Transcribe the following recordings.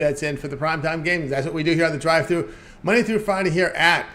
bets in for the primetime games. That's what we do here on the drive-thru, Monday through Friday here at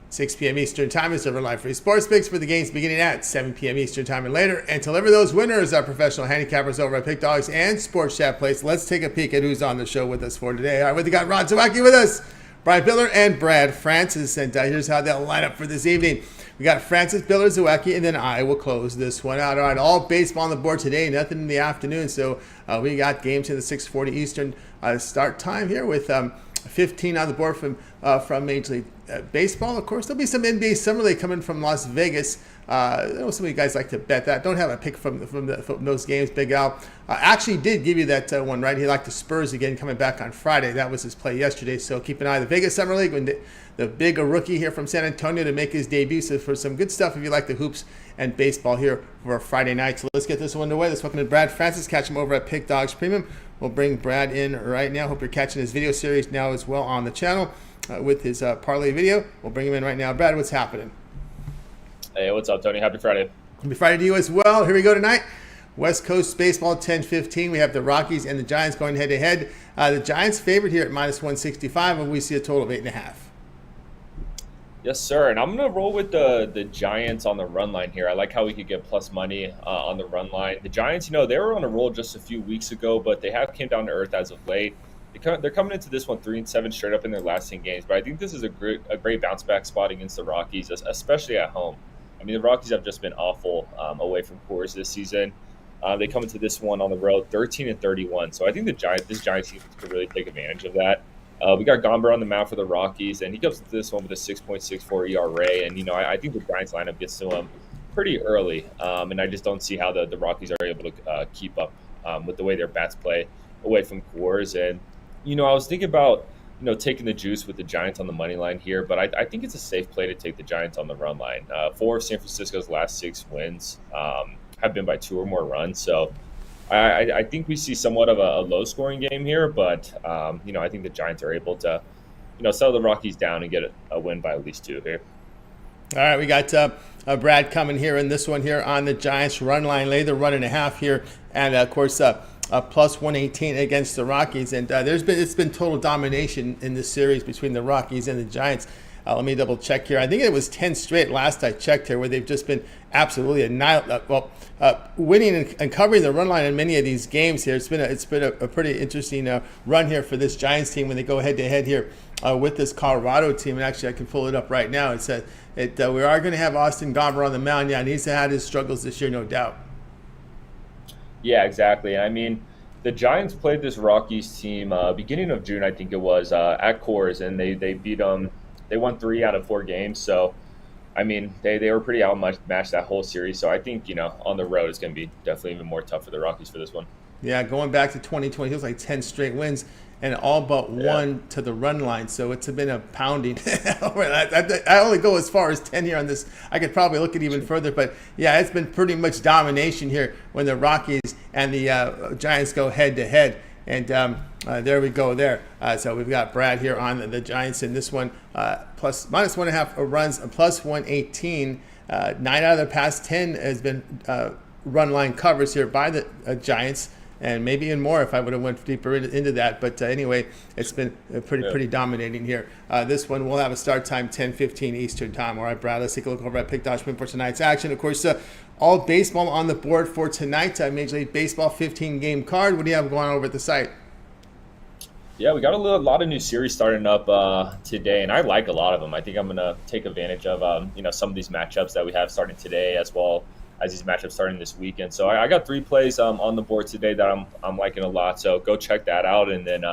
6 p.m. Eastern Time. It's over live free sports picks for the games beginning at 7 p.m. Eastern Time and later. And to deliver those winners, our professional handicappers over at Pick Dogs and Sports Chat Place. Let's take a peek at who's on the show with us for today. All right, we got Zawacky with us, Brian Bitler, and Brad Francis. And here's how they'll line up for this evening. We got Francis, Bitler, Zawacky, and then I will close this one out. All right, all baseball on the board today, nothing in the afternoon. So we got games in the 6:40 Eastern start time here with 15 on the board from Major League Baseball. Of course, there'll be some NBA Summer League coming from Las Vegas. I know some of you guys like to bet that. Don't have a pick from those games. Big Al actually did give you that one right. He liked the Spurs again coming back on Friday. That was his play yesterday. So keep an eye on the Vegas Summer League when the big rookie here from San Antonio to make his debut. So for some good stuff if you like the hoops and baseball here for a Friday night. So let's get this one underway. Let's welcome to Brad Francis. Catch him over at Pick Dogs Premium. We'll bring Brad in right now. Hope you're catching his video series now as well on the channel with his parlay video. We'll bring him in right now. Brad, what's happening? Hey, what's up, Tony? Happy Friday. Happy Friday to you as well. Here we go tonight. West Coast Baseball 10-15. We have the Rockies and the Giants going head-to-head. The Giants favored here at -165, and we see a total of 8.5. Yes, sir. And I'm going to roll with the Giants on the run line here. I like how we could get plus money on the run line. The Giants, they were on a roll just a few weeks ago, but they have came down to earth as of late. They're coming into this one 3-7 straight up in their last 10 games. But I think this is a great bounce-back spot against the Rockies, especially at home. I mean, the Rockies have just been awful away from Coors this season. They come into this one on the road 13-31. So I think this Giants team could really take advantage of that. We got Gomber on the mound for the Rockies, and he comes into this one with a 6.64 ERA. And, I think the Giants lineup gets to him pretty early. And I just don't see how the Rockies are able to keep up with the way their bats play away from Coors. And, I was thinking about, taking the juice with the Giants on the money line here, but I think it's a safe play to take the Giants on the run line. 4 of San Francisco's last 6 wins have been by 2 or more runs. So I think we see somewhat of a low-scoring game here, but, I think the Giants are able to, settle the Rockies down and get a win by at least 2 here. All right, we got Brad coming here in this one here on the Giants run line. Lay the 1.5 here, and, of course, plus 118 against the Rockies. And it's been total domination in this series between the Rockies and the Giants. Let me double check here. I think it was 10 straight last I checked here where they've just been absolutely winning and covering the run line in many of these games here. It's been a pretty interesting run here for this Giants team when they go head to head here with this Colorado team. And actually, I can pull it up right now. It said we are going to have Austin Gomber on the mound. Yeah, and he's had his struggles this year, no doubt. Yeah, exactly. I mean, the Giants played this Rockies team beginning of June, I think it was, at Coors, and they beat them. They won 3 out of 4 games. So, I mean, they were pretty outmatched that whole series. So I think, on the road it's going to be definitely even more tough for the Rockies for this one. Yeah, going back to 2020, it was like 10 straight wins and all but one to the run line. So it's been a pounding. I only go as far as 10 here on this. I could probably look at even further. But, yeah, it's been pretty much domination here when the Rockies and the Giants go head-to-head. And there we go there. So we've got Brad here on the Giants in this one. Plus -1.5 runs, plus 118. 9 out of the past 10 has been run line covers here by the Giants. And maybe even more if I would have went deeper into that. But anyway, it's been pretty dominating here. This one will have a start time 10:15 Eastern Time. All right, Brad, let's take a look over at Pick Dogs for tonight's action. Of course, all baseball on the board for tonight. Major League Baseball 15-game card. What do you have going on over at the site? Yeah, we got a lot of new series starting up today, and I like a lot of them. I think I'm going to take advantage of some of these matchups that we have starting today as well as these matchups starting this weekend. So I got 3 plays on the board today that I'm liking a lot. So go check that out. And then,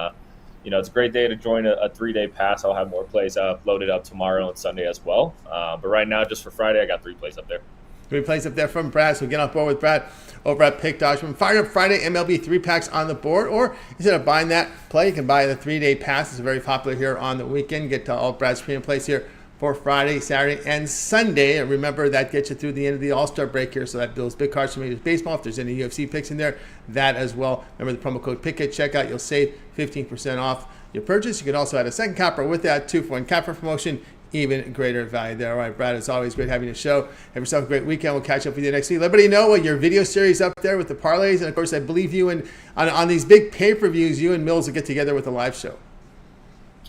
it's a great day to join a 3-day pass. I'll have more plays loaded up tomorrow and Sunday as well. But right now, just for Friday, I got 3 plays up there. 3 plays up there from Brad. So get on board with Brad over at Pick Dogs. From Fire Up Friday, MLB 3-packs on the board. Or instead of buying that play, you can buy the 3-day pass. It's very popular here on the weekend. Get to all Brad's premium plays here for Friday, Saturday, and Sunday. And remember, that gets you through the end of the All-Star break here, so that builds big cards for Major League Baseball. If there's any UFC picks in there, that as well. Remember the promo code PICK at checkout. You'll save 15% off your purchase. You can also add a second capper with that 2-for-1 capper promotion. even greater value there. All right, Brad, it's always great having you on the show. Have yourself a great weekend. We'll catch up with you next week. Let everybody know what your video series up there with the parlays. And, of course, I believe you and on these big pay-per-views, you and Mills will get together with a live show.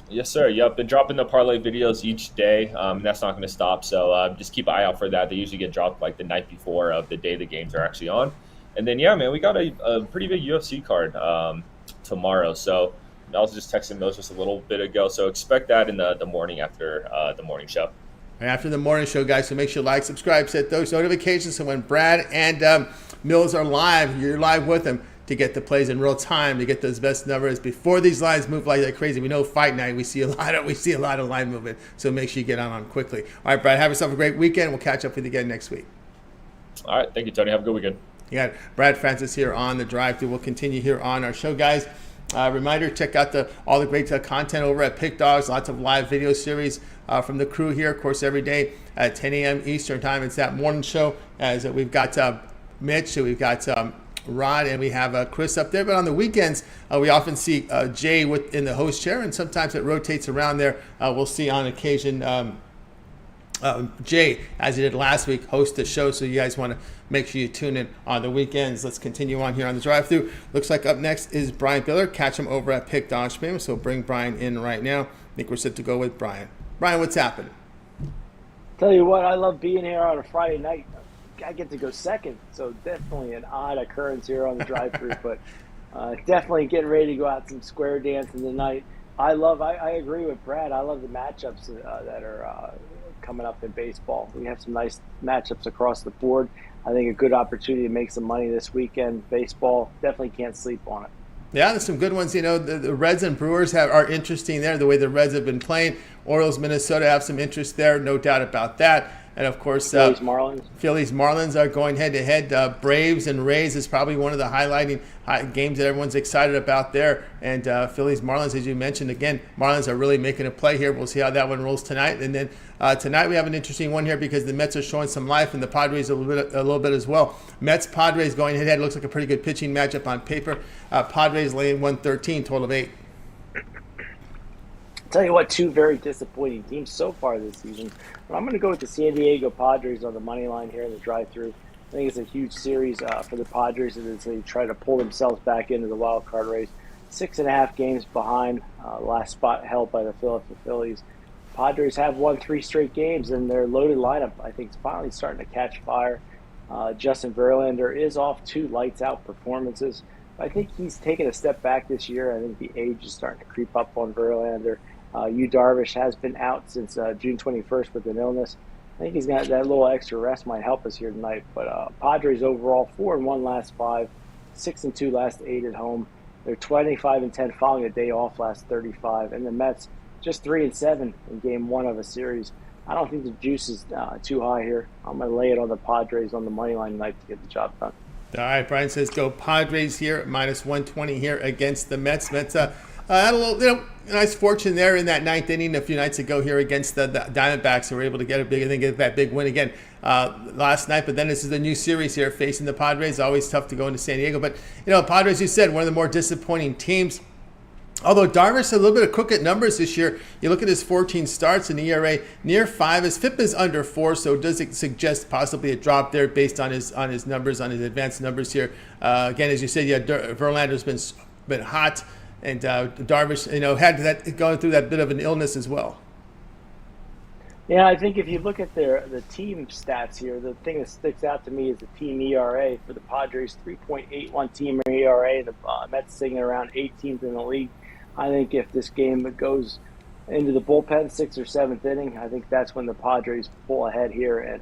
Yes, sir. Yep, been dropping the parlay videos each day. That's not going to stop. So just keep an eye out for that. They usually get dropped like the night before of the day the games are actually on. And then, yeah, man, we got a pretty big UFC card tomorrow. So I was just texting those just a little bit ago. So expect that in the morning after the morning show. And after the morning show, guys, so make sure you like, subscribe, set those notifications so when Brad and Mills are live, you're live with them to get the plays in real time, to get those best numbers before these lines move like that crazy. We know fight night, we see a lot of line movement, so make sure you get on quickly. All right, Brad, have yourself a great weekend. We'll catch up with you again next week. All right, thank you, Tony. Have a good weekend. You got Brad Francis here on the Drive Thru. We'll continue here on our show, guys. Reminder, check out all the great content over at Pick Dogs. Lots of live video series from the crew here, of course, every day at 10 a.m. Eastern time. It's that morning show as we've got Mitch, so we've got Rod, and we have Chris up there. But on the weekends, we often see Jay in the host chair, and sometimes it rotates around there. We'll see on occasion Jay, as he did last week, host the show. So you guys want to make sure you tune in on the weekends. Let's continue on here on the Drive Thru. Looks like up next is Brian Bitler. Catch him over at Pick Dodge Spam. So bring Brian in right now. I think we're set to go with Brian. Brian, what's happening? Tell you what, I love being here on a Friday night. I get to go second, so definitely an odd occurrence here on the drive-thru, but definitely getting ready to go out some square dancing tonight. I agree with Brad. I love the matchups that are coming up in baseball. We have some nice matchups across the board. I think a good opportunity to make some money this weekend. Baseball, definitely can't sleep on it. Yeah, there's some good ones. You know, the Reds and Brewers are interesting there, the way the Reds have been playing. Orioles, Minnesota have some interest there, no doubt about that. And, of course, Phillies, Marlins are going head-to-head. Braves and Rays is probably one of the highlighting games that everyone's excited about there. And Phillies, Marlins, as you mentioned, again, Marlins are really making a play here. We'll see how that one rolls tonight. And then tonight we have an interesting one here because the Mets are showing some life and the Padres a little bit as well. Mets-Padres going head-to-head. Looks like a pretty good pitching matchup on paper. Padres laying 113, total of 8. Tell you what, two very disappointing teams so far this season. But I'm going to go with the San Diego Padres on the money line here in the drive-thru. I think it's a huge series for the Padres as they try to pull themselves back into the wild card race. 6.5 games behind, last spot held by the Philadelphia Phillies. Padres have won 3 straight games, and their loaded lineup, I think, is finally starting to catch fire. Justin Verlander is off 2 lights-out performances. I think he's taken a step back this year. I think the age is starting to creep up on Verlander. Yu Darvish has been out since June 21st with an illness. I think he's got that little extra rest might help us here tonight. But Padres overall 4-1 last 5, 6-2 last 8 at home. They're 25-10 following a day off last 35, and the Mets just 3-7 in Game 1 of a series. I don't think the juice is too high here. I'm going to lay it on the Padres on the money line tonight to get the job done. All right, Brian says go Padres here at -120 here against the Mets. Mets had a little, nice fortune there in that 9th inning a few nights ago here against the Diamondbacks, who were able to get that big win again last night. But then this is the new series here facing the Padres. Always tough to go into San Diego. But, Padres, you said, one of the more disappointing teams. Although Darvish had a little bit of crooked numbers this year. You look at his 14 starts in ERA near 5. His FIP is under 4, so does it suggest possibly a drop there based on his numbers, on his advanced numbers here. Again, as you said, Verlander's been hot. And Darvish, had that going through that bit of an illness as well. Yeah, I think if you look at the team stats here, the thing that sticks out to me is the team ERA for the Padres, 3.81 team ERA. The Mets sitting around 18th in the league. I think if this game goes into the bullpen, 6th or 7th inning, I think that's when the Padres pull ahead here and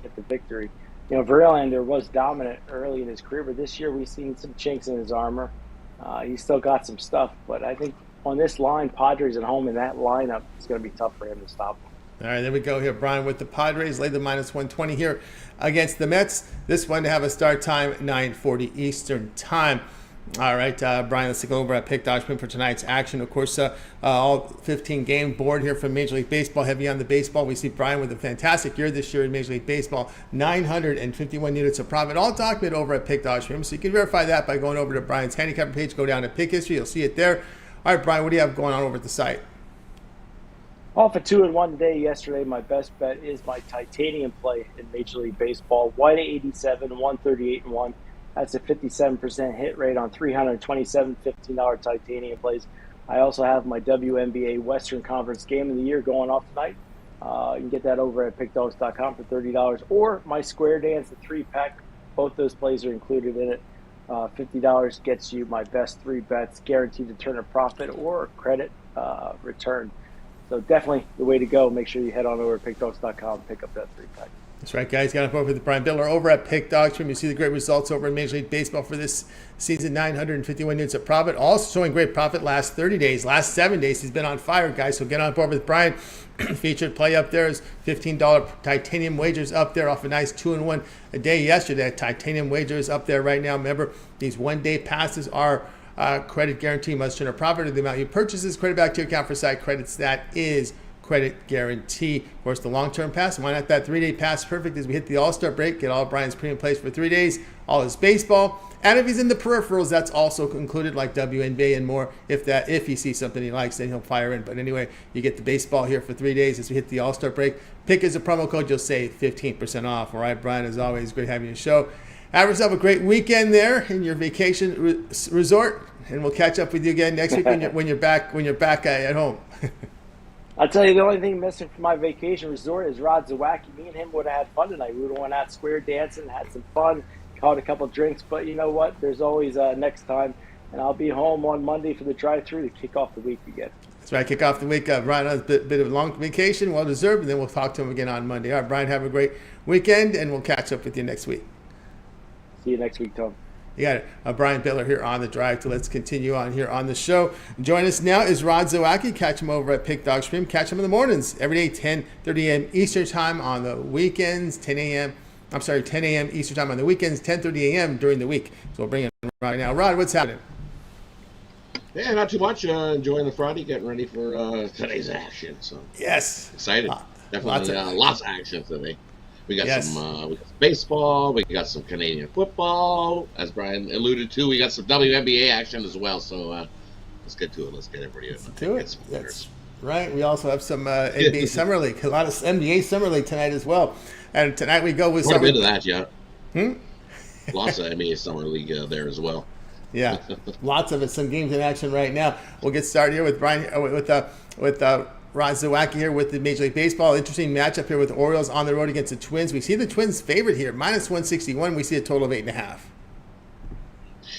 get the victory. Verlander was dominant early in his career, but this year we've seen some chinks in his armor. He's still got some stuff, but I think on this line, Padres at home in that lineup, it's going to be tough for him to stop them. All right, there we go here, Brian, with the Padres. Lay the -120 here against the Mets. This one to have a start time, 9:40 Eastern time. All right, Brian, let's go over at Pick Dodgman for tonight's action. Of course, all 15-game board here from Major League Baseball, heavy on the baseball. We see Brian with a fantastic year this year in Major League Baseball, 951 units of profit, all documented over at Pick Dodgman. So you can verify that by going over to Brian's handicapper page, go down to Pick History. You'll see it there. All right, Brian, what do you have going on over at the site? Off a 2-1 today. Yesterday, my best bet is my titanium play in Major League Baseball. White at 87, 138-1. That's a 57% hit rate on 327 $15 titanium plays. I also have my WNBA Western Conference Game of the Year going off tonight. You can get that over at pickdogs.com for $30, or my Square Dance, the 3-pack. Both those plays are included in it. $50 gets you my best 3 bets, guaranteed to turn a profit or credit return. So definitely the way to go. Make sure you head on over to pickdogs.com and pick up that 3-pack. That's right, guys. Got up over with Brian Bitler over at Pick Dogs. You see the great results over in Major League Baseball for this season. 951 units of profit. Also showing great profit last 30 days. Last 7 days, he's been on fire, guys. So get on board with Brian. Featured play up there is $15 titanium wagers up there off a nice 2-1 a day yesterday. Titanium wagers up there right now. Remember, these one-day passes are credit guarantee. Must turn a profit or the amount you purchases. Credit back to your account for site credits. That is credit guarantee. Of course, the long-term pass. Why not that 3-day pass? Perfect as we hit the All-Star break. Get all Brian's premium plays for 3 days. All his baseball. And if he's in the peripherals, that's also included, like WNBA and more. If he sees something he likes, then he'll fire in. But anyway, you get the baseball here for 3 days as we hit the All-Star break. Pick as a promo code, you'll save 15% off. All right, Brian, as always, great having you on the show. Have yourself a great weekend there in your vacation resort, and we'll catch up with you again next week when you're back at home. I'll tell you, the only thing missing from my vacation resort is Rod Zawacky. Me and him would have had fun tonight. We would have went out square dancing, had some fun, caught a couple drinks. But you know what? There's always next time. And I'll be home on Monday for the drive-thru to kick off the week again. That's right. Kick off the week. Brian has a bit of a long vacation, well-deserved, and then we'll talk to him again on Monday. All right, Brian, have a great weekend, and we'll catch up with you next week. See you next week, Tom. You got it. Brian Bitler here on the drive. So let's continue on here on the show. Join us now is Rod Zawacky. Catch him over at Pick Dog Stream. Catch him in the mornings every day, 10:30 a.m. Eastern time on the weekends, 10 a.m. Eastern time on the weekends, 10:30 a.m. during the week. So we'll bring in Rod now. Rod, what's happening? Yeah, not too much. Enjoying the Friday, getting ready for today's action. So yes, excited. Definitely lots of action today. We got some baseball. We got some Canadian football. As Brian alluded to, we got some WNBA action as well. So let's get to it. Let's get everybody to it. That's right. We also have some NBA Summer League. A lot of NBA Summer League tonight as well. And tonight we go with quite a bit of that, yeah. Lots of NBA Summer League there as well. Yeah, lots of it. Some games in action right now. We'll get started here with Brian with Rod Zawacky here with the Major League Baseball. Interesting matchup here with the Orioles on the road against the Twins. We see the Twins favorite here, -161. We see a total of 8.5.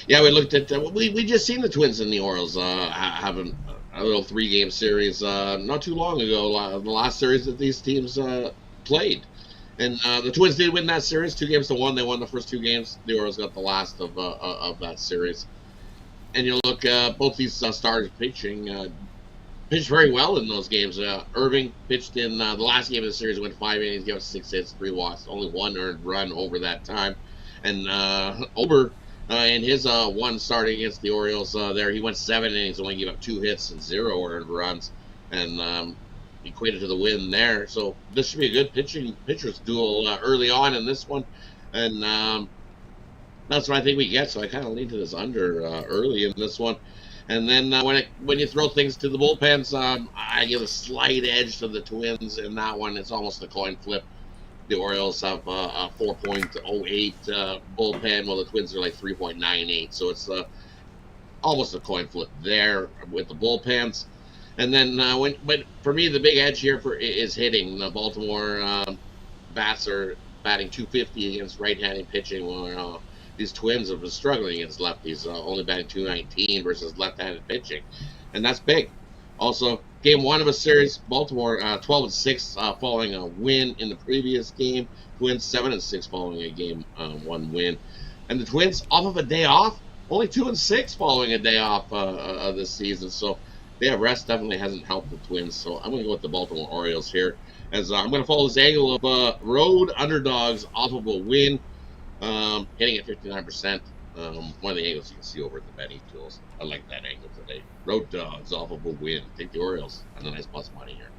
Yeah, we looked at we just seen the Twins and the Orioles having a little 3-game series not too long ago. The last series that these teams played, and the Twins did win that series 2-1. They won the first 2 games. The Orioles got the last of that series. And you look both these stars pitching. Pitched very well in those games. Irving pitched in the last game of the series, went 5 innings, gave us 6 hits, 3 walks, only 1 earned run over that time. And Ober, in his one start against the Orioles, he went 7 innings, only gave up 2 hits and 0 earned runs, and equated to the win there. So this should be a good pitchers duel early on in this one, and that's what I think we get. So I kind of lean to this under early in this one. And then when you throw things to the bullpens, I give a slight edge to the Twins in that one. It's almost a coin flip. The Orioles have a 4.08 bullpen, while the Twins are like 3.98. So it's almost a coin flip there with the bullpens. And then but for me, the big edge here is hitting. The Baltimore bats are batting .250 against right-handed pitching, where these Twins have been struggling against lefties, only batting .219 versus left-handed pitching, and that's big. Also, game 1 of a series, Baltimore 12-6 following a win in the previous game. Twins 7-6 following a game 1 win, and the Twins off of a day off, only 2-6 following a day off this season. So day of rest definitely hasn't helped the Twins. So I'm going to go with the Baltimore Orioles here, as I'm going to follow this angle of road underdogs off of a win. Hitting at 59%. One of the angles you can see over at the betting tools. I like that angle today. Road dogs off of a win. Take the Orioles on a nice plus money here.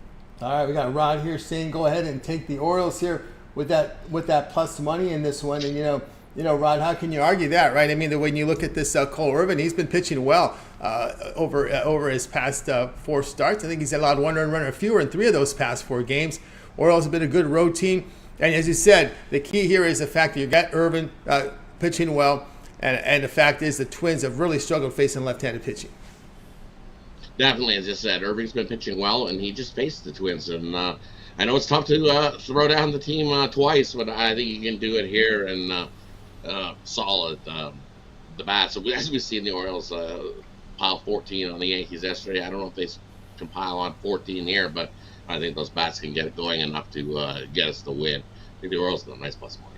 All right, we got Rod here saying go ahead and take the Orioles here with that plus money in this one. And Rod, how can you argue that, right? I mean, when you look at this Cole Irvin, he's been pitching well over his past 4 starts. I think he's allowed 1 run runner fewer in 3 of those past 4 games. Orioles have been a good road team. And as you said, the key here is the fact that you got Irvin pitching well. And the fact is the Twins have really struggled facing left-handed pitching. Definitely, as I said, Irving's been pitching well, and he just faced the Twins. And I know it's tough to throw down the team twice, but I think you can do it here and solid the bat. So as we've seen the Orioles pile 14 on the Yankees yesterday, I don't know if they can pile on 14 here, but I think those bats can get it going enough to get us the win. I think the Orioles got a nice plus money.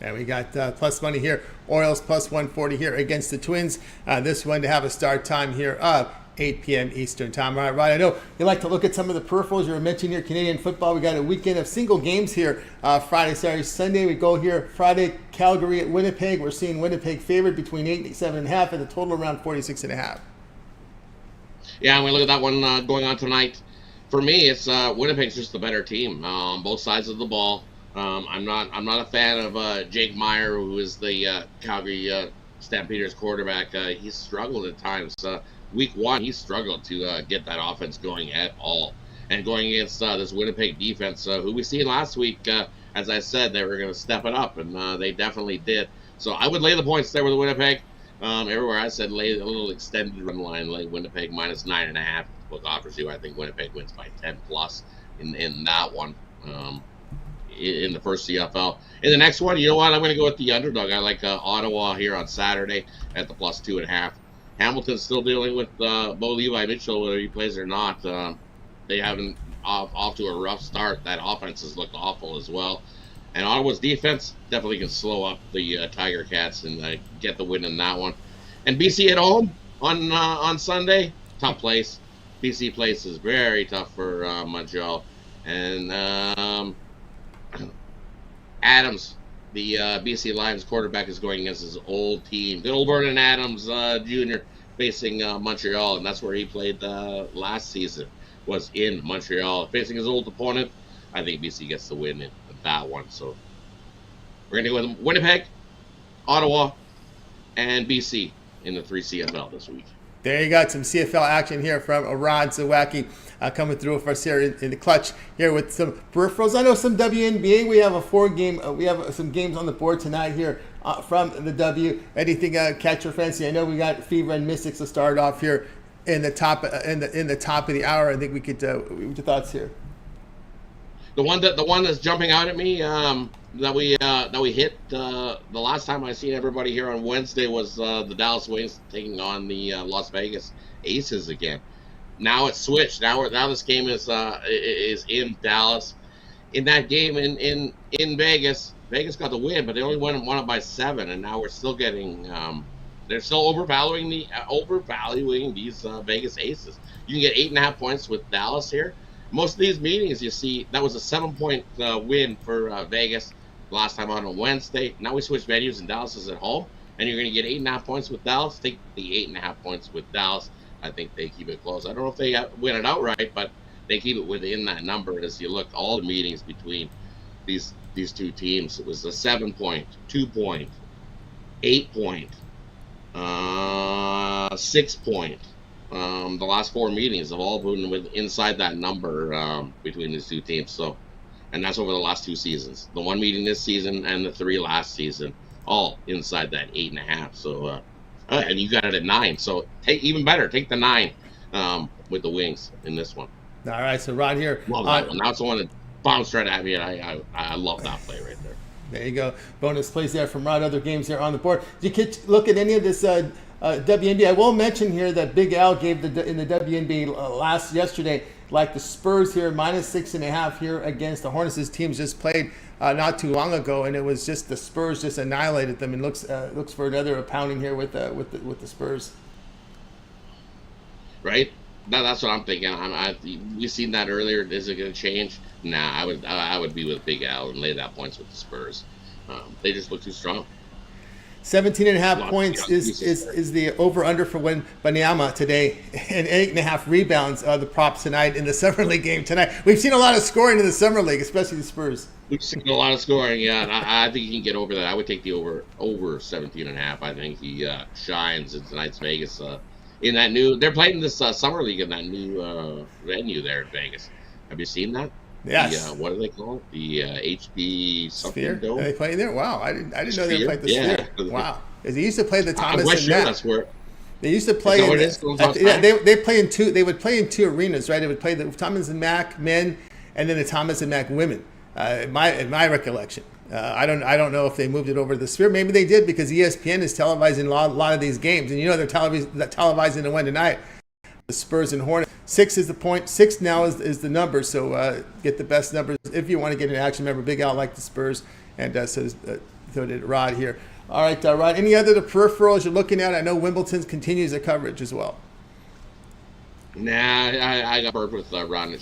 And we got plus money here. Orioles plus 140 here against the Twins. This one to have a start time here of 8 p.m. Eastern time. All right, Rod, I know you like to look at some of the peripherals. You were mentioning here Canadian football. We got a weekend of single games here. Friday, Saturday, Sunday. We go here Friday, Calgary at Winnipeg. We're seeing Winnipeg favored between 8 and 7.5 and the total around 46.5. Yeah, and we look at that one going on tonight. For me, it's Winnipeg's just the better team on both sides of the ball. I'm not a fan of Jake Meyer, who is the Calgary Stampeders quarterback. He's struggled at times. Week 1, he struggled to get that offense going at all. And going against this Winnipeg defense, who we seen last week, as I said, they were going to step it up, and they definitely did. So I would lay the points there with Winnipeg. Everywhere I said lay a little extended run line, lay Winnipeg minus 9.5. The book offers you. I think Winnipeg wins by 10 plus in that one. In the first CFL. In the next one, you know what? I'm going to go with the underdog. I like Ottawa here on Saturday at the plus 2.5. Hamilton's still dealing with Bo Levi Mitchell, whether he plays or not. They haven't off to a rough start. That offense has looked awful as well. And Ottawa's defense definitely can slow up the Tiger Cats and get the win in that one. And BC at home on Sunday, tough place. BC place is very tough for Montreal. And Adams, the BC Lions quarterback, is going against his old team. Good old Vernon Adams Jr. facing Montreal, and that's where he played last season, was in Montreal. Facing his old opponent, I think BC gets the win in that one. So we're going to go with Winnipeg, Ottawa, and BC in the 3 CFL this week. There you got some CFL action here from Rod Zawacky coming through for us here in the clutch here with some peripherals. I know some WNBA. We have a 4-game. We have some games on the board tonight here from the W. Anything catch your fancy? I know we got Fever and Mystics to start off here in the top in the top of the hour. I think we could. What's your thoughts here? The one that's jumping out at me that we hit the last time I seen everybody here on Wednesday was the Dallas Wings taking on the Las Vegas Aces again. Now it's switched. Now this game is in Dallas. In that game in Vegas got the win, but they only won it by 7, and now we're still getting they're still overvaluing these Vegas Aces. You can get 8.5 points with Dallas here. Most of these meetings, you see, that was a 7-point win for Vegas last time on Wednesday. Now we switch venues, and Dallas is at home, and you're going to get 8.5 points with Dallas. Take the 8.5 points with Dallas. I think they keep it close. I don't know if they win it outright, but they keep it within that number. And as you look, all the meetings between these 2 teams, it was a 7-point, 2-point, 8-point, 6-point. The last 4 meetings have all been inside that number between these 2 teams. So, and that's over the last 2 seasons. The 1 meeting this season and the 3 last season, all inside that 8.5. So, and you got it at 9. So even better. Take the 9 with the Wings in this one. All right. So Rod here. Love that one. Now it's the one that bombs straight at me, and I love that play right there. There you go. Bonus plays there from Rod. Other games here on the board. Did you look at any of this WNBA? I will mention here that Big Al gave in the WNBA yesterday, like the Spurs here, minus 6.5 here against the Hornets. This team's just played not too long ago, and it was just the Spurs just annihilated them, and looks for another pounding here with the Spurs. Right. That's what I'm thinking. We've seen that earlier. Is it going to change? Nah, I would be with Big Al and lay that points with the Spurs. They just look too strong. 17.5 points is the over-under for when Banyama today, and 8.5 rebounds the props tonight in the Summer League game tonight. We've seen a lot of scoring in the Summer League, especially the Spurs. We've seen a lot of scoring, yeah, and I think he can get over that. I would take the over 17.5. I think he shines in tonight's Vegas. In that they're playing this Summer League in that new venue there in Vegas. Have you seen that? Yes. What do they call it? The HP something Sphere? dome? Are they playing there? Wow, I didn't know they played the Yeah. Sphere. Wow, because they used to play the Thomas I'm and sure Mack. that's where. They used to play. They play in two. They would play in two arenas, right? They would play the Thomas and Mack men, and then the Thomas and Mack women. In my recollection, I don't know if they moved it over to the Sphere. Maybe they did because ESPN is televising a lot of these games, and they're televising the one tonight. The Spurs and Hornets. 6 is the point. 6 now is the number. So get the best numbers if you want to get an action. Remember, Big Al liked the Spurs, and so did Rod here. All right, Rod. Any other peripherals you're looking at? I know Wimbledon continues the coverage as well. Nah, I got burped with Ron.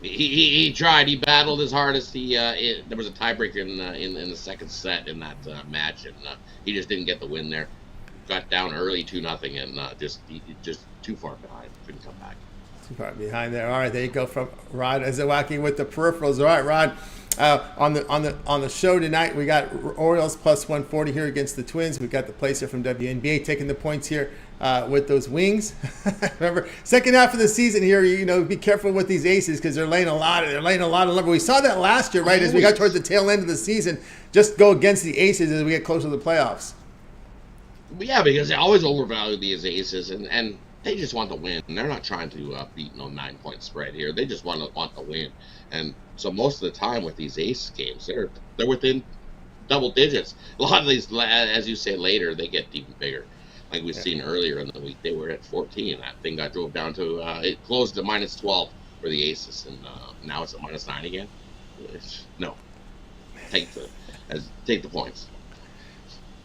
He tried. He battled his hardest. There was a tiebreaker in the second set in that match, and he just didn't get the win there. Got down early 2-0, and just too far behind. Couldn't come back. Too far behind there. All right, there you go from Rod Zawacky with the peripherals. All right, Rod. On the show tonight, we got Orioles plus 140 here against the Twins. We got the placer from WNBA taking the points here with those wings. Remember, second half of the season here, be careful with these aces because they're laying a lot of lumber. We saw that last year, right? As we got towards the tail end of the season, just go against the aces as we get closer to the playoffs. Yeah, because they always overvalue these aces, and they just want to win. They're not trying to beat no 9-point spread here. They just want to win. And so most of the time with these ace games, they're within double digits. A lot of these, as you say later, they get even bigger. Like we've seen earlier in the week, they were at 14. That thing got drove down to it closed at -12 for the aces, and now it's at -9 again. No, take the points.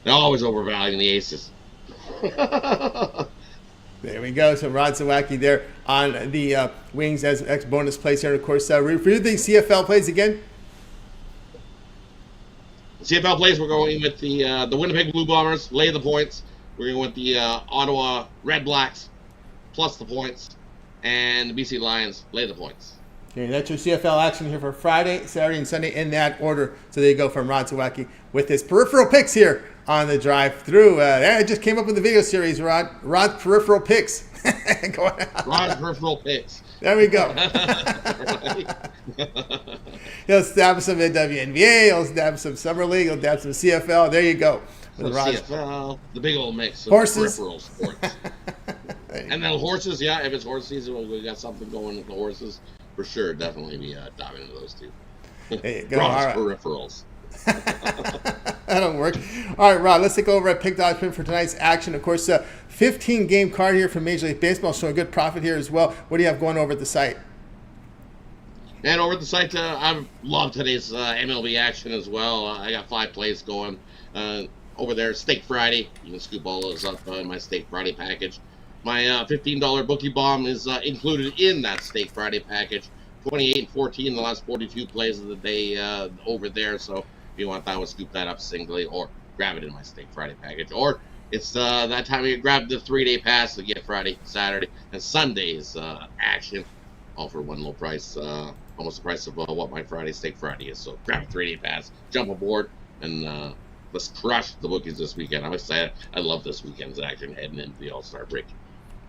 They're always overvaluing the aces. There we go. So Rod Zawacki there on the wings as X bonus plays here. And of course, review the CFL plays again. CFL plays, we're going with the Winnipeg Blue Bombers, lay the points. We're going with the Ottawa Red Blacks, plus the points. And the BC Lions, lay the points. Okay, that's your CFL action here for Friday, Saturday, and Sunday in that order. So there you go from Rod Zawacki with his peripheral picks here on the drive-through. I just came up with the video series, Rod. Rod's peripheral picks. Rod's peripheral picks. There we go. He'll stab some in WNBA. He'll stab some Summer League. He'll stab some CFL. There you go. CFL, the big old mix of horses. Peripheral sports. And then horses, yeah. If it's horse season, we got something going with the horses. For sure, definitely be diving into those two. There you go. Rod's peripherals. That'll work. All right, Rod, let's take over at Pick Dodge for tonight's action. Of course, 15-game card here from Major League Baseball, showing good profit here as well. What do you have going over at the site? And over at the site, I love today's MLB action as well. I got 5 plays going over there. Steak Friday. You can scoop all those up in my Steak Friday package. My $15 bookie bomb is included in that Steak Friday package. 28-14 in the last 42 plays of the day over there. So if you want that one, scoop that up singly or grab it in my Steak Friday package. Or it's that time you grab the 3-day pass to get Friday, Saturday, and Sunday's action. All for one low price, almost the price of what my Friday Steak Friday is. So grab a 3-day pass, jump aboard, and let's crush the bookies this weekend. I'm excited. I love this weekend's action heading into the All-Star break.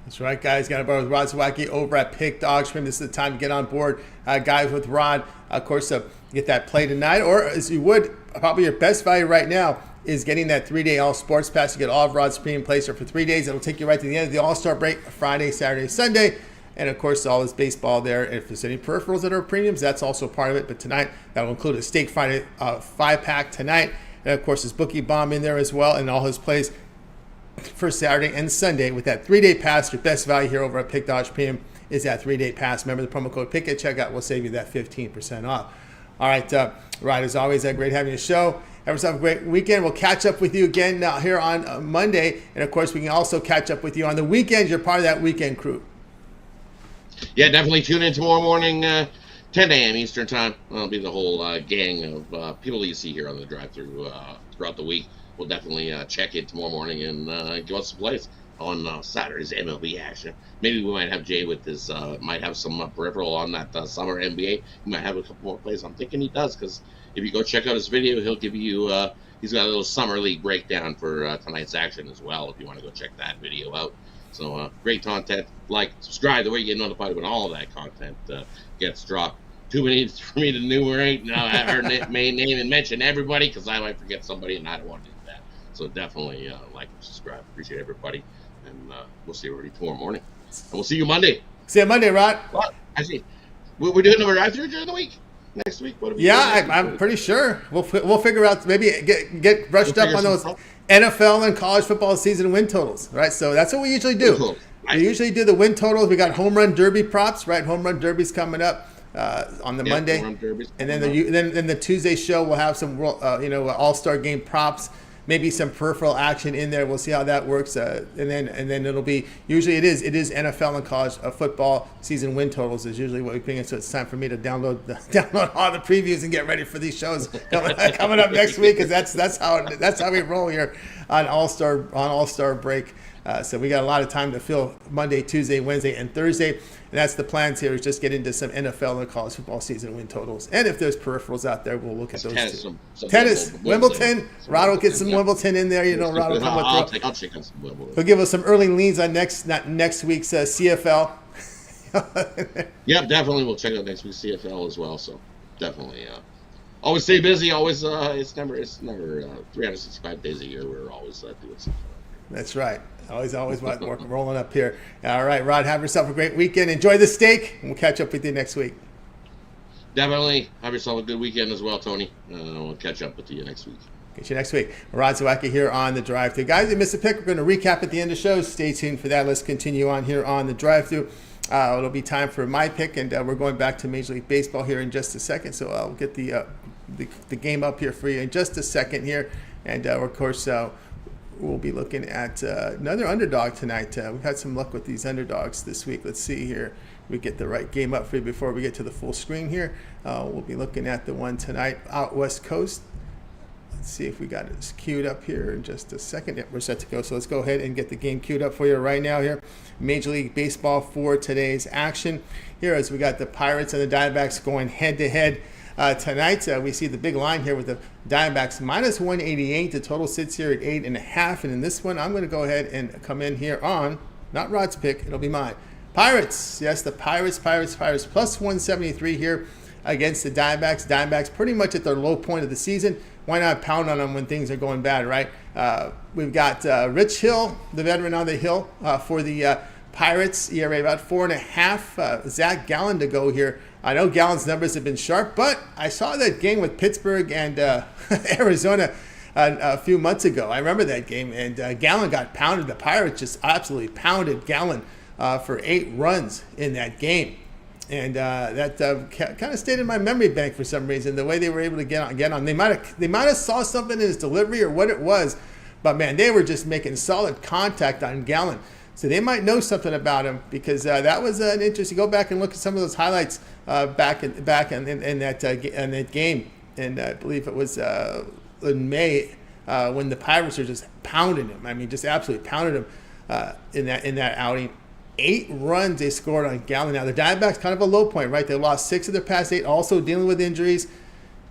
That's right, guys. Got to borrow with Rod Zawacky over at Pick Dog Stream. This is the time to get on board, guys, with Rod. Of course, get that play tonight, or as you would, probably your best value right now is getting that 3-day All Sports Pass. You get all of Rod's premium plays for 3 days. It'll take you right to the end of the All-Star break, Friday, Saturday, Sunday. And, of course, all this baseball there. If there's any peripherals that are premiums, that's also part of it. But tonight, that will include a Steak Friday 5-pack tonight. And, of course, his bookie bomb in there as well, and all his plays for Saturday and Sunday with that 3-day pass. Your best value here over at Pick Dodge Premium is that 3-day pass. Remember the promo code PICK at checkout will save you that 15% off. All right, Rod, as always, great having you show. Have yourself a great weekend. We'll catch up with you again here on Monday. And, of course, we can also catch up with you on the weekends. You're part of that weekend crew. Yeah, definitely tune in tomorrow morning, 10 a.m. Eastern Time. It'll be the whole gang of people that you see here on the drive-thru throughout the week. we'll definitely check it tomorrow morning and give us some plays on Saturday's MLB action. Maybe we might have Jay with his, might have some peripheral on that summer NBA. He might have a couple more plays. I'm thinking he does, because if you go check out his video, he'll give you, he's got a little summer league breakdown for tonight's action as well, if you want to go check that video out. So great content. Like, subscribe, the way you get notified when all of that content gets dropped. Too many for me to enumerate her main name and mention everybody, because I might forget somebody and I don't want to do that. So definitely like and subscribe. Appreciate everybody. And we'll see everybody tomorrow morning. And we'll see you Monday. See you Monday, Rod. Well, actually, we're doing a drive-through during the week. Next week? What I'm pretty sure. We'll figure out, maybe get brushed up on those NFL and college football season win totals, right? So that's what we usually do. Cool. Right. We usually do the win totals. We got home run derby props, right? Home run derby's coming up on the Monday. Home run derbies and then the Tuesday show we'll have some all-star game props. Maybe some peripheral action in there. We'll see how that works, and then it'll be, usually it is NFL and college football season win totals is usually what we bring in. So it's time for me to download all the previews and get ready for these shows coming up next week, because that's how we roll here on All-Star break. So we got a lot of time to fill Monday, Tuesday, Wednesday, and Thursday. And that's the plans here, is just get into some NFL and college football season win totals. And if there's peripherals out there, we'll look at those too. Tennis, Wimbledon. Rod will get some Wimbledon in there. Rod will come with I'll check on some Wimbledon. He'll give us some early leads on next week's CFL. Yeah, definitely. We'll check out next week's CFL as well. So definitely. Always stay busy. Always. It's never 365 days a year. We're always doing something. That's right. Always rolling up here. All right, Rod, have yourself a great weekend. Enjoy the steak, and we'll catch up with you next week. Definitely. Have yourself a good weekend as well, Tony. We'll catch up with you next week. Catch you next week. Rod Zawacky here on The Drive-Thru. Guys, you missed a pick. We're going to recap at the end of the show. Stay tuned for that. Let's continue on here on The Drive-Thru. It'll be time for my pick, and we're going back to Major League Baseball here in just a second. So I'll get the game up here for you in just a second here. And, of course, we'll be looking at another underdog tonight. We've had some luck with these underdogs this week. Let's see here. We get the right game up for you before we get to the full screen here. We'll be looking at the one tonight out West Coast. Let's see if we got it queued up here in just a second. Yep, we're set to go. So let's go ahead and get the game queued up for you right now here. Major League Baseball for today's action. Here as we got the Pirates and the Diamondbacks going head-to-head. Tonight, we see the big line here with the Diamondbacks minus 188. The total sits here at 8.5. And in this one, I'm going to go ahead and come in here on, not Rod's pick, it'll be mine. Pirates. Yes, the Pirates plus 173 here against the Diamondbacks. Diamondbacks pretty much at their low point of the season. Why not pound on them when things are going bad, right? We've got Rich Hill, the veteran on the hill for the Pirates. ERA about 4.5. Zach Gallen to go here. I know Gallen's numbers have been sharp, but I saw that game with Pittsburgh and Arizona a few months ago. I remember that game, and Gallen got pounded. The Pirates just absolutely pounded Gallen for 8 runs in that game. And that kind of stayed in my memory bank for some reason, the way they were able to get on. They might have saw something in his delivery or what it was, but, man, they were just making solid contact on Gallen. So they might know something about him, because that was an interesting. Go back and look at some of those highlights back in that game, and I believe it was in May when the Pirates are just pounding him. I mean, just absolutely pounded him in that outing. 8 runs they scored on Gallen. Now the Diamondbacks kind of a low point, right? They lost 6 of their past 8, also dealing with injuries.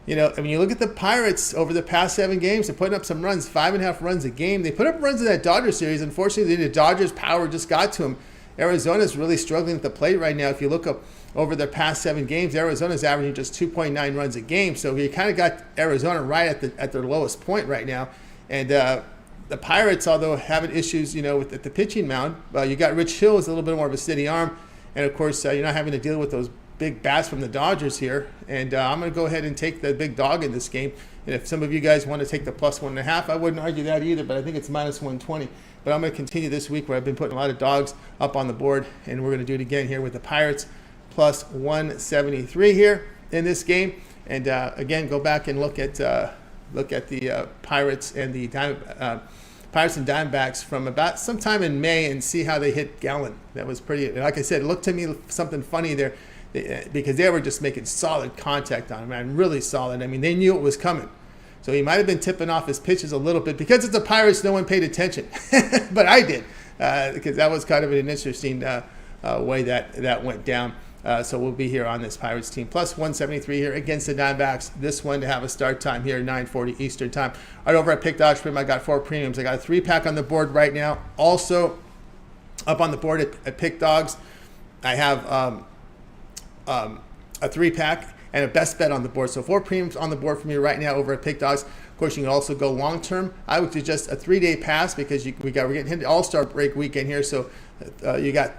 You look at the Pirates over the past 7 games, they're putting up some runs, 5.5 runs a game. They put up runs in that Dodgers series. Unfortunately, the Dodgers' power just got to them. Arizona's really struggling at the plate right now. If you look up over their past 7 games, Arizona's averaging just 2.9 runs a game. So you kind of got Arizona right at their lowest point right now. And the Pirates, although having issues, at the pitching mound, you got Rich Hill is a little bit more of a steady arm. And, of course, you're not having to deal with those big bats from the Dodgers here, and I'm going to go ahead and take the big dog in this game. And if some of you guys want to take the plus 1.5, I wouldn't argue that either, but I think it's minus 120. But I'm going to continue this week where I've been putting a lot of dogs up on the board, and we're going to do it again here with the Pirates plus 173 here in this game. And again, go back and look at the Pirates and the Pirates and Diamondbacks from about sometime in May and see how they hit Gallen. That was pretty. Like I said, it looked to me something funny there, because they were just making solid contact on him, man, really solid. I mean, they knew it was coming. So he might have been tipping off his pitches a little bit. Because it's the Pirates, no one paid attention. But I did, because that was kind of an interesting way that went down. So we'll be here on this Pirates team. Plus 173 here against the Diamondbacks. This one to have a start time here, 9:40 Eastern time. Right over at Pick Dodge Prim, I got 4 premiums. I got a 3-pack on the board right now. Also up on the board at Pick Dogs, I have a 3-pack and a best bet on the board. So 4 premiums on the board for me right now over at Pick Dogs. Of course, you can also go long term. I would suggest a 3-day pass because we're getting into All-Star break weekend here. So you got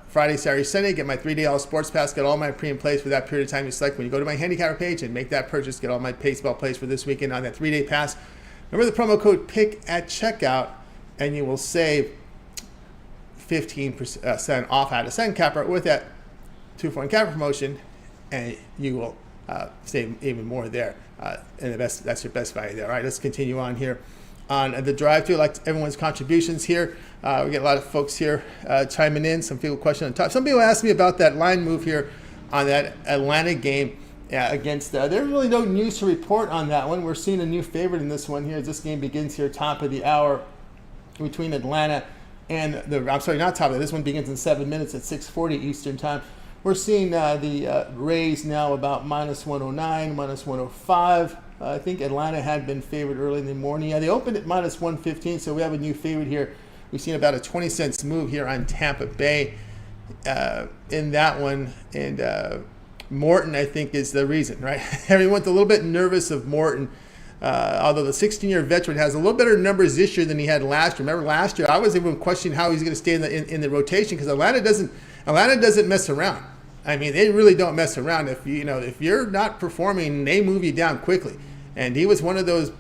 Friday, Saturday, Sunday. Get my 3-day All Sports Pass. Get all my premium plays for that period of time you select. When you go to my handicapper page and make that purchase, get all my baseball plays for this weekend on that 3-day pass. Remember the promo code PICK at checkout, and you will save 15% off at a second capper with that 2-for-1 capper promotion, and you will save even more there. And that's your best value there. All right, let's continue on here on the drive-thru. Like everyone's contributions here. We get a lot of folks here chiming in. Some people question on top. Some people ask me about that line move here on that Atlanta game against. There's really no news to report on that one. We're seeing a new favorite in this one here. This game begins here top of the hour between Atlanta and this one begins in 7 minutes at 6:40 Eastern time. We're seeing the Rays now about -109, -105. I think Atlanta had been favored early in the morning. Yeah, they opened at -115, so we have a new favorite here. We've seen about a 20-cent move here on Tampa Bay in that one. And Morton, I think, is the reason, right? Everyone's a little bit nervous of Morton. Although the 16-year veteran has a little better numbers this year than he had last year. Remember last year, I was even questioning how he's going to stay in the rotation because Atlanta doesn't mess around. I mean, they really don't mess around. If you're not performing, they move you down quickly. And he was one of those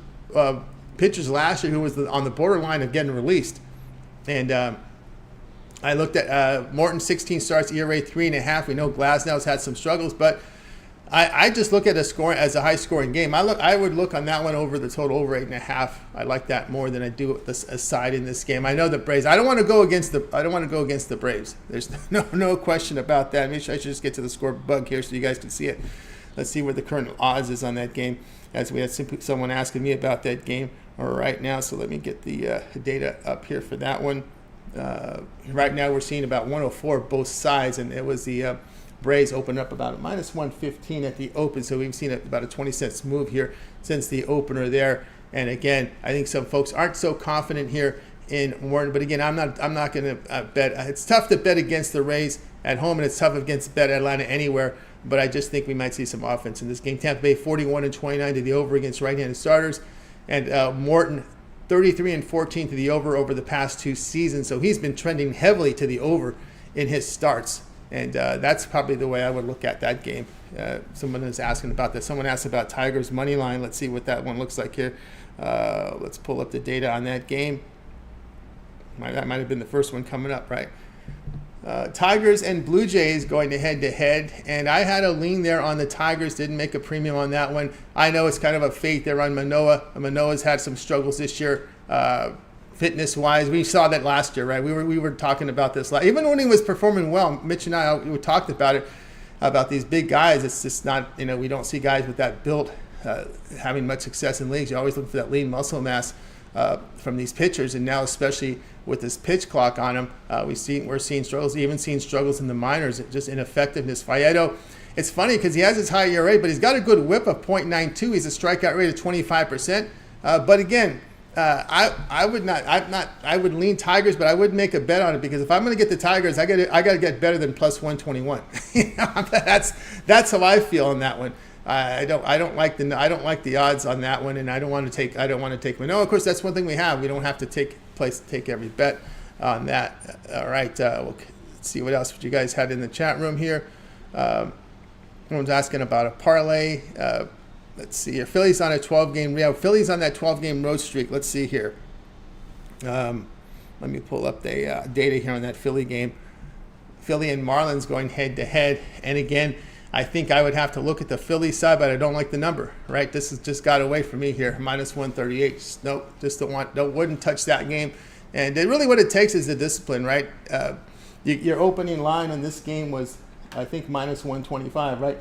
pitchers last year who was on the borderline of getting released. And I looked at Morton, 16 starts, ERA 3.5. We know Glasnow's had some struggles, but I just look at a high-scoring game. I would look on that one over the total over 8.5. I like that more than I do a side in this game. I know the Braves. I don't want to go against the Braves. There's no question about that. Maybe I should just get to the score bug here so you guys can see it. Let's see where the current odds is on that game. As we had someone asking me about that game right now, so let me get the data up here for that one. Right now we're seeing about 104 both sides, and it was the Braves opened up about a -115 at the open, so we've seen about a 20-cent move here since the opener there. And again, I think some folks aren't so confident here in Morton, but again, I'm not going to bet. It's tough to bet against the Rays at home, and it's tough against bet Atlanta anywhere. But I just think we might see some offense in this game. Tampa Bay 41-29 to the over against right-handed starters, and Morton 33-14 to the over the past 2 seasons. So he's been trending heavily to the over in his starts. And that's probably the way I would look at that game. Someone is asking about that. Someone asked about Tigers' money line. Let's see what that one looks like here. Let's pull up the data on that game. That might have been the first one coming up, right? Tigers and Blue Jays going to head-to-head. And I had a lean there on the Tigers. Didn't make a premium on that one. I know it's kind of a fate there on Manoah. Manoah's had some struggles this year. Fitness-wise, we saw that last year, right? We were talking about this. Even when he was performing well, Mitch and I we talked about it, about these big guys. It's just not, we don't see guys with that build having much success in leagues. You always look for that lean muscle mass from these pitchers, and now especially with this pitch clock on them, we're seeing struggles. Even seeing struggles in the minors, just ineffectiveness. Faedo, it's funny because he has his high ERA, but he's got a good whip of .92. He's a strikeout rate of 25%. But again, I would lean Tigers, but I wouldn't make a bet on it because if I'm going to get the Tigers, I got to get better than +121. That's how I feel on that one. I don't like the odds on that one, and I don't want to take Manoah. Of course, that's one thing we have. We don't have to take every bet on that. All right, let's see what else you guys had in the chat room here. Someone's asking about a parlay. Let's see here. Phillies on a 12-game. We have Phillies on that 12-game road streak. Let's see here. Let me pull up the data here on that Philly game. Philly and Marlins going head-to-head. And again, I think I would have to look at the Philly side, but I don't like the number, right? This has just got away from me here. -138. Nope, just wouldn't touch that game. And really what it takes is the discipline, right? Your opening line on this game was, I think, -125, right?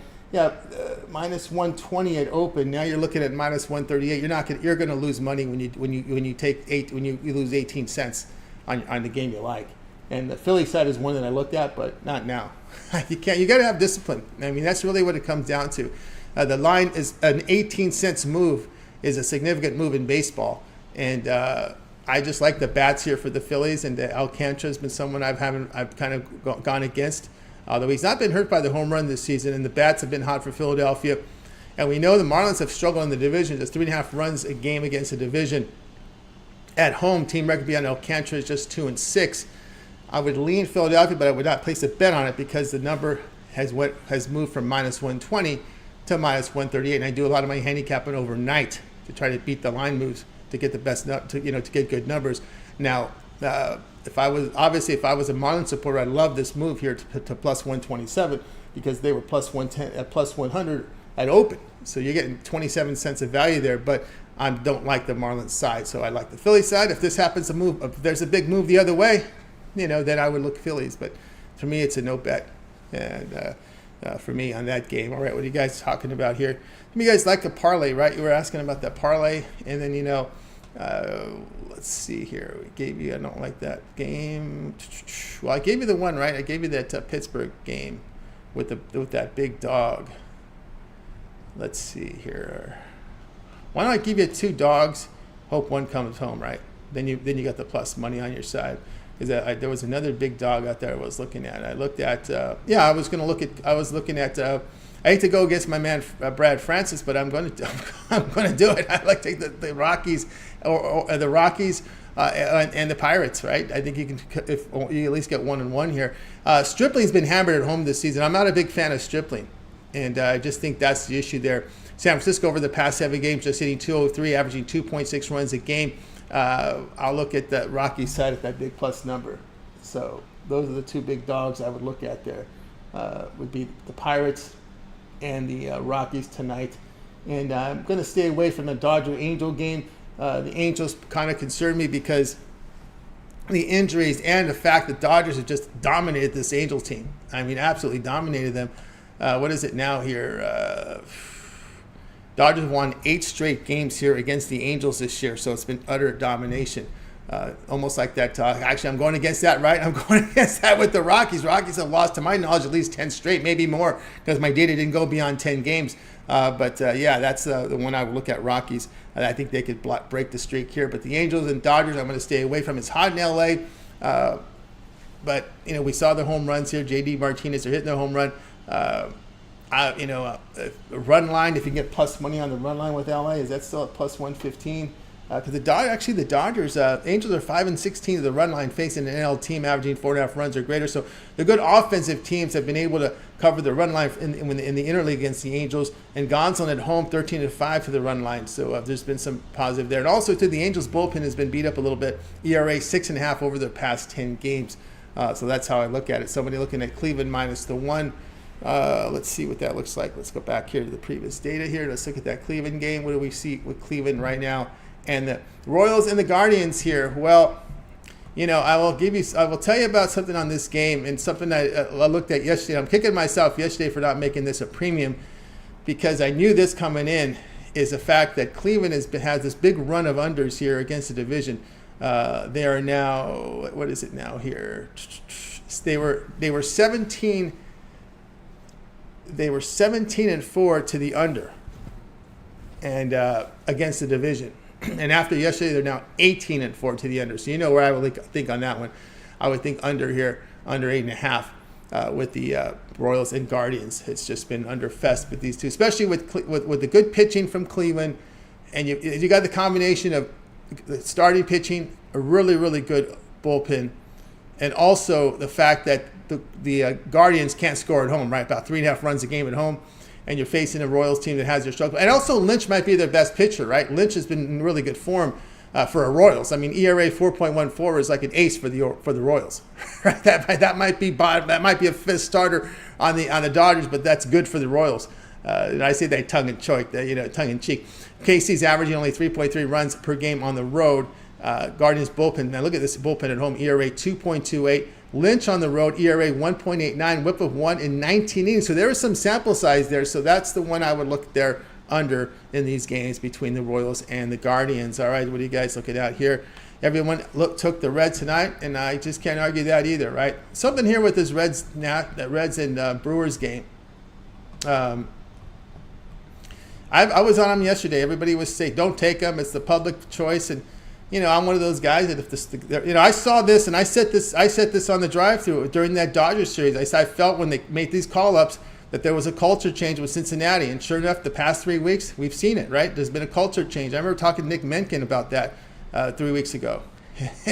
minus 120 at open. Now you're looking at minus 138. You're going to lose money when you lose 18 cents on the game you like. And the Philly side is one that I looked at, but not now. You got to have discipline. I mean, that's really what it comes down to. The line is an 18 cents move is a significant move in baseball, and I just like the bats here for the Phillies. And Alcantara has been someone I've kind of gone against, although he's not been hurt by the home run this season. And the bats have been hot for Philadelphia, and we know the Marlins have struggled in the division. Just 3.5 runs a game against the division at home. Team record beyond Alcantara is just 2-6. I would lean Philadelphia, but I would not place a bet on it because the number has moved from minus 120 to minus 138, and I do a lot of my handicapping overnight to try to beat the line moves to get the best to get good numbers. Now, if I was a Marlins supporter, I'd love this move here to plus 127 because they were plus 110 at plus 100 at open, so you're getting 27 cents of value there. But I don't like the Marlins side, so I like the Philly side. If this happens to move, if there's a big move the other way, then I would look Phillies. But for me, it's a no bet. And for me on that game. All right, what are you guys talking about here? You guys like a parlay, right? You were asking about that parlay. And then, let's see here. We gave you, I don't like that game. Well, I gave you the one, right? I gave you that Pittsburgh game with that big dog. Let's see here. Why don't I give you 2 dogs? Hope one comes home, right? Then you got the plus money on your side. Because there was another big dog out there I was looking at. I looked at, I was looking at, I hate to go against my man Brad Francis, but I'm going to do it. I like to take the Rockies or the Rockies and the Pirates, right? I think you can, if you at least get 1-1 here. Stripling's been hammered at home this season. I'm not a big fan of Stripling, and I just think that's the issue there. San Francisco over the past 7 games just hitting 203, averaging 2.6 runs a game. I'll look at the Rocky side at that big plus number. So those are the 2 big dogs I would look at there. Would be the Pirates and the Rockies tonight. And I'm going to stay away from the Dodger-Angel game. The Angels kind of concern me because the injuries and the fact that Dodgers have just dominated this Angels team. I mean, absolutely dominated them. What is it now here? Dodgers won 8 straight games here against the Angels this year, so it's been utter domination. Almost like that. Actually, I'm going against that, right? I'm going against that with the Rockies. Rockies have lost, to my knowledge, at least 10 straight, maybe more, because my data didn't go beyond 10 games. But that's the one I would look at, Rockies. I think they could break the streak here. But the Angels and Dodgers, I'm going to stay away from. It's hot in L.A., but we saw the home runs here. J.D. Martinez are hitting the home run. Run line, if you can get plus money on the run line with LA, is that still at plus 115? Because the Dodgers, Angels are 5-16 of the run line facing an NL team averaging 4.5 runs or greater. So the good offensive teams have been able to cover the run line in the interleague against the Angels. And Gonsolin at home, 13-5 to the run line. So there's been some positive there. And also, too, the Angels bullpen has been beat up a little bit. ERA 6.5 over the past 10 games. So that's how I look at it. Somebody looking at Cleveland minus the 1. Let's see what that looks like. Let's go back here to the previous data here. Let's look at that Cleveland game. What do we see with Cleveland right now? And the Royals and the Guardians here. Well, I will tell you about something on this game and something I looked at yesterday. I'm kicking myself yesterday for not making this a premium because I knew this coming in is the fact that Cleveland has this big run of unders here against the division. They are now, what is it now here? They were 17. They were 17-4 to the under, and against the division. And after yesterday, they're now 18-4 to the under. So where I would think on that one. I would think under here, under 8.5 with the Royals and Guardians. It's just been under fest with these two, especially with the good pitching from Cleveland, and you got the combination of the starting pitching, a really, really good bullpen, and also the fact that the Guardians can't score at home, right? About 3.5 runs a game at home, and you're facing a Royals team that has their struggle. And also Lynch might be their best pitcher, right? Lynch has been in really good form for a Royals. I mean, ERA 4.14 is like an ace for the Royals, right? That might be a fifth starter on the Dodgers, but that's good for the Royals. And I say that tongue in cheek. KC's averaging only 3.3 runs per game on the road. Guardians bullpen. Now look at this bullpen at home. ERA 2.28. Lynch on the road, ERA 1.89, whip of 1 in 19 innings. So there was some sample size there. So that's the one I would look there under in these games between the Royals and the Guardians. All right, what are you guys looking at here? Everyone took the Reds tonight, and I just can't argue that either, right? Something here with this Reds and Brewers game. I was on them yesterday. Everybody was saying, don't take them. It's the public choice. And, I'm one of those guys that if this, I saw this and I set this on the drive-thru during that Dodgers series. I felt when they made these call-ups that there was a culture change with Cincinnati. And sure enough, the past 3 weeks, we've seen it, right? There's been a culture change. I remember talking to Nick Menken about that 3 weeks ago.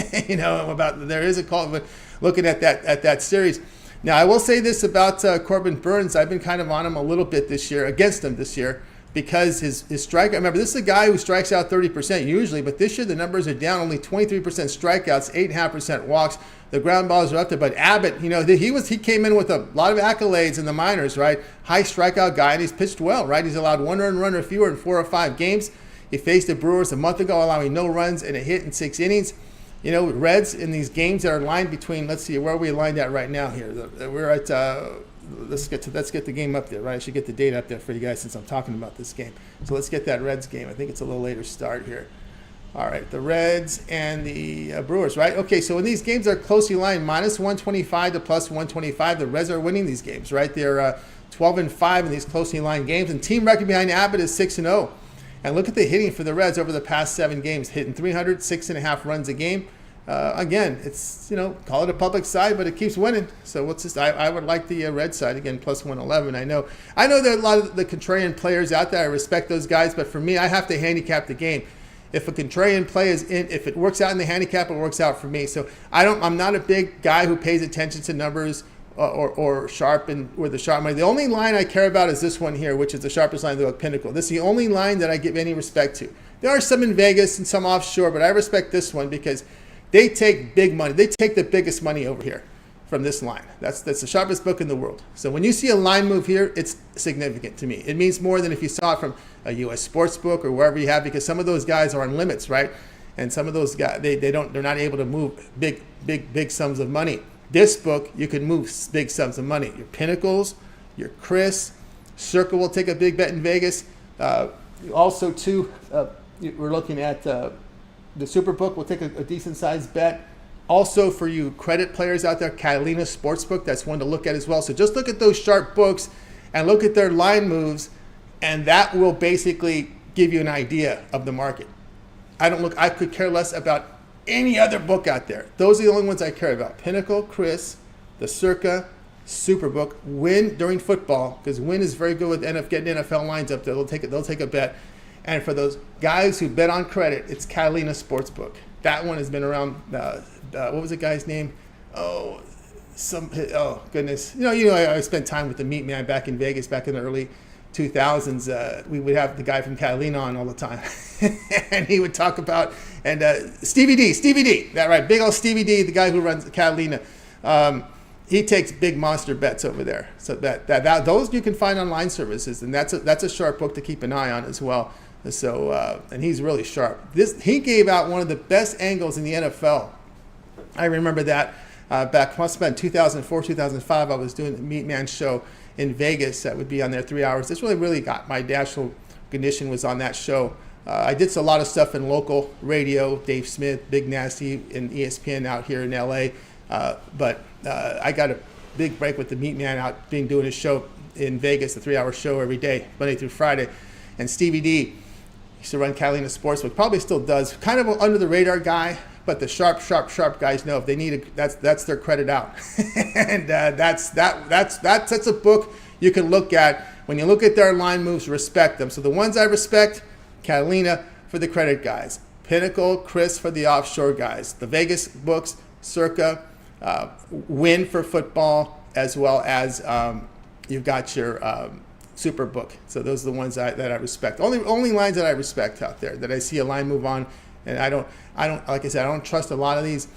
About there is a call, but looking at that series. Now, I will say this about Corbin Burns. I've been kind of on him a little bit this year, against him this year, because his strikeout. Remember, this is a guy who strikes out 30% usually, but this year the numbers are down, only 23% strikeouts, 8.5% walks. The ground balls are up there. But Abbott, he came in with a lot of accolades in the minors, right? High strikeout guy, and he's pitched well, right? He's allowed 1 earned run or fewer in 4 or 5 games. He faced the Brewers a month ago, allowing no runs and a hit in 6 innings. Reds in these games that are lined between, let's see, where are we lined at right now here? We're at, let's get the game up there, right? I should get the date up there for you guys since I'm talking about this game. So let's get that Reds game. I think it's a little later start here. All right, the Reds and the Brewers, right? Okay, so when these games are closely lined, minus 125 to plus 125, the Reds are winning these games, right? They're 12-5 in these closely lined games, and team record behind Abbott is 6-0. And look at the hitting for the Reds over the past 7 games, hitting 300, 6.5 runs a game. Again, it's, call it a public side, but it keeps winning. So I would like the Red side, again, plus 111. I know there are a lot of the contrarian players out there. I respect those guys, but for me, I have to handicap the game. If a contrarian play is in, if it works out in the handicap, it works out for me. So I'm not a big guy who pays attention to numbers or sharp or the sharp money. The only line I care about is this one here, which is the sharpest line of the Pinnacle. This is the only line that I give any respect to. There are some in Vegas and some offshore, but I respect this one because they take big money. They take the biggest money over here from this line. That's the sharpest book in the world. So when you see a line move here, it's significant to me. It means more than if you saw it from a U.S. sports book or wherever you have, because some of those guys are on limits, right? And some of those guys, they're not able to move big sums of money. This book, you can move big sums of money. Your Pinnacles, your Chris, Circle will take a big bet in Vegas. Also, too, we're looking at the Superbook will take a decent-sized bet. Also, for you credit players out there, Catalina Sportsbook, that's one to look at as well. So just look at those sharp books and look at their line moves, and that will basically give you an idea of the market. I could care less about any other book out there. Those are the only ones I care about. Pinnacle, Chris, the Circa, Superbook, Win during football, because Win is very good with getting NFL lines up there. They'll take a bet. And for those guys who bet on credit, it's Catalina Sportsbook. That one has been around. What was the guy's name? Oh goodness. I spent time with the Meat Man back in Vegas back in the early 2000s. We would have the guy from Catalina on all the time, and he would talk about Stevie D. That right, big old Stevie D, the guy who runs Catalina. He takes big monster bets over there. So that those you can find on line services, and that's a sharp book to keep an eye on as well. So and he's really sharp. He gave out one of the best angles in the NFL. I remember that back must have been 2004, 2005. I was doing the Meat Man show in Vegas. That would be on there 3 hours. This really got my national condition was on that show. I did a lot of stuff in local radio, Dave Smith, Big Nasty, and ESPN out here in LA. But I got a big break with the Meat Man out doing his show in Vegas, a 3-hour show every day, Monday through Friday. And Stevie D used to run Catalina Sportsbook, probably still does. Kind of an under the radar guy, but the sharp guys know if they need that's their credit out. And that's a book you can look at. When you look at their line moves, respect them. So the ones I respect, Catalina for the credit guys, Pinnacle, Chris for the offshore guys, the Vegas books, Circa, Win for football, as well as you've got your Superbook. So those are the ones that I respect. Only lines that I respect out there that I see a line move on, and I don't like I said, I don't trust a lot of these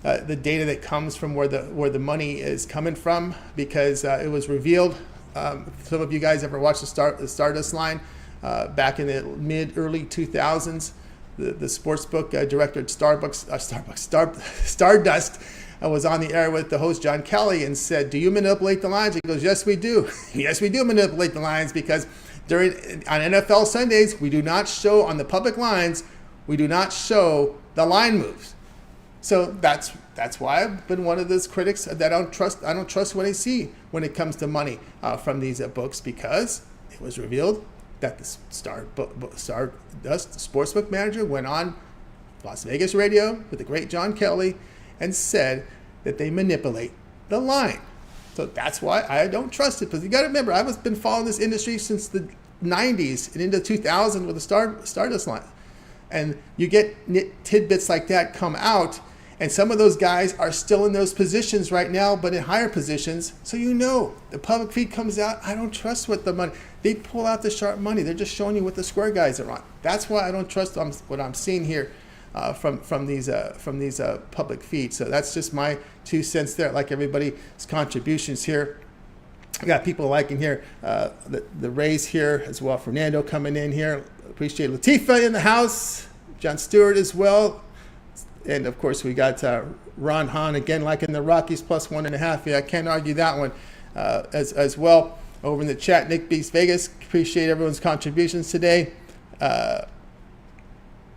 the data that comes from where the money is coming from, because it was revealed. Some of you guys ever watched the Stardust line back in the early 2000s? The sportsbook director at Stardust I was on the air with the host John Kelly and said, "Do you manipulate the lines?" He goes, "Yes, we do." Yes, we do manipulate the lines, because on NFL Sundays, we do not show on the public lines, we do not show the line moves. So that's why I've been one of those critics that I don't trust what I see when it comes to money from these books, because it was revealed that the sportsbook manager went on Las Vegas radio with the great John Kelly and said that they manipulate the line. So that's why I don't trust it. Because you got to remember, I've been following this industry since the 90s and into 2000 with the Stardust line. And you get tidbits like that come out, and some of those guys are still in those positions right now, but in higher positions. So the public feed comes out. I don't trust what the money. They pull out the sharp money. They're just showing you what the square guys are on. That's why I don't trust what I'm seeing here from these public feeds. So that's just my 2 cents there. I like everybody's contributions here. We got people liking here the Rays here as well. Fernando coming in here. Appreciate Latifa in the house. John Stewart as well. And of course we got Ron Hahn again liking the Rockies plus 1.5. Yeah, I can't argue that one as well. Over in the chat, Nick Beast Vegas. Appreciate everyone's contributions today.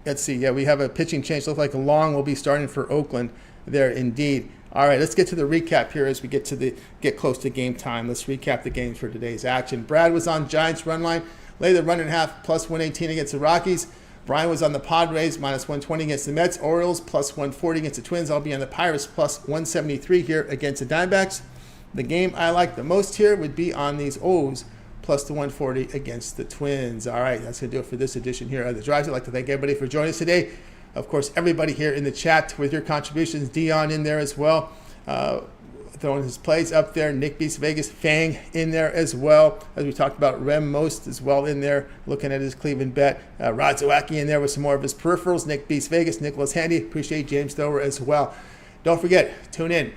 Let's see. Yeah, we have a pitching change. Looks like Long will be starting for Oakland there indeed. All right, let's get to the recap here as we get close to game time. Let's recap the games for today's action. Brad was on Giants run line, lay the run and a half plus 118 against the Rockies. Brian was on the Padres minus 120 against the Mets. Orioles plus 140 against the Twins. I'll be on the Pirates plus 173 here against the Diamondbacks. The game I like the most here would be on these O's plus the 140 against the Twins. All right, that's going to do it for this edition here of The Drive. I'd like to thank everybody for joining us today. Of course, everybody here in the chat with your contributions. Dion in there as well, throwing his plays up there. Nick Beast Vegas, Fang in there as well. As we talked about, Rem Most as well in there, looking at his Cleveland bet. Rod Zawacky in there with some more of his peripherals. Nick Beast Vegas, Nicholas Handy. Appreciate James Thrower as well. Don't forget, tune in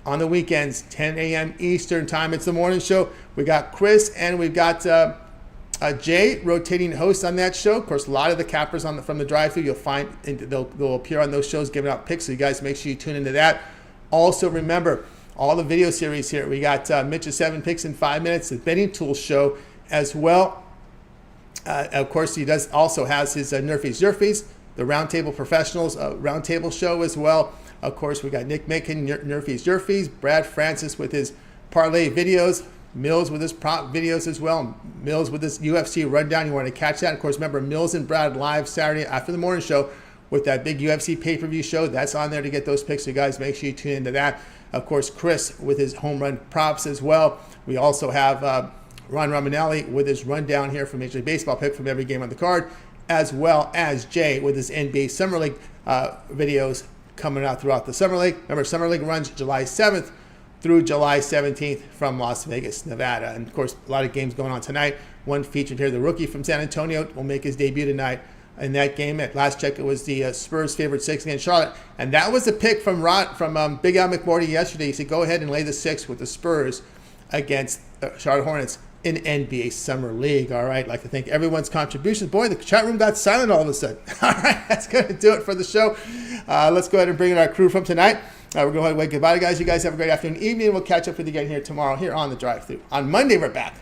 on the weekends, 10 a.m. Eastern time. It's the morning show. We got Chris and we've got Jay, rotating hosts on that show. Of course, a lot of the cappers from the drive-thru you'll find, they'll appear on those shows giving out picks, so you guys make sure you tune into that. Also, remember, all the video series here. We got Mitch's 7 Picks in 5 minutes, the Betting Tools show as well. Of course, he also has his Nerfies Zerfies, the Roundtable Professionals Roundtable show as well. Of course, we got Nick Macon, Nerfies Zerfies, Brad Francis with his parlay videos, Mills with his prop videos as well, Mills with his UFC rundown. You want to catch that. Of course, remember, Mills and Brad live Saturday after the morning show with that big UFC pay-per-view show. That's on there to get those picks, so you guys make sure you tune into that. Of course, Chris with his home run props as well. We also have Ron Romanelli with his rundown here from Major League Baseball pick from every game on the card, as well as Jay with his NBA Summer League videos coming out throughout the Summer League. Remember, Summer League runs July 7th through July 17th from Las Vegas, Nevada. And of course, a lot of games going on tonight. One featured here, the rookie from San Antonio will make his debut tonight in that game. At last check, it was the Spurs favored 6 against Charlotte. And that was a pick from Big Al McMorty yesterday. He said, go ahead and lay the 6 with the Spurs against Charlotte Hornets in NBA Summer League. All right, I'd like to thank everyone's contributions. Boy, the chat room got silent all of a sudden. All right, that's going to do it for the show. Let's go ahead and bring in our crew from tonight. We're going to wave goodbye to guys. You guys have a great afternoon, evening. We'll catch up with you again here tomorrow here on The Drive-Thru. On Monday, we're back